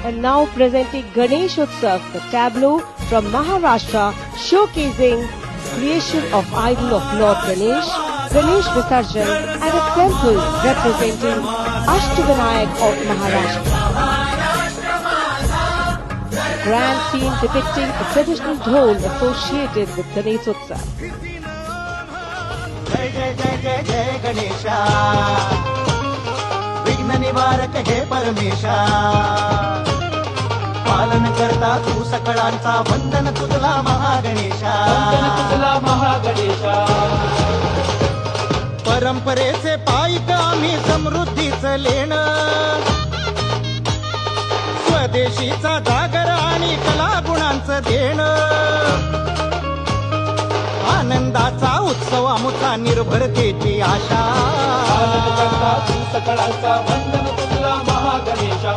And now presenting Ganesh Utsav, the tableau from Maharashtra showcasing creation of idol of Lord Ganesh, Ganesh Visarjan at a temple representing Ashtavinayak of Maharashtra. Grand scene depicting a traditional dhol associated with Ganesh Utsav. जय जय जय जय जय गणेशा विघ्न निवारक हे परमेशा पालन करता तू सकळांचा वंदन तुझला महागणेशा परंपरेचे पायिक आम्ही समृद्धीचं लेणं स्वदेशीचा जागर आणि कला गुणांचं देणं आनंदाचा उत्सव आमुचा निर्भरतेची आशा सकळांचा वंदन तुझला महागणेशा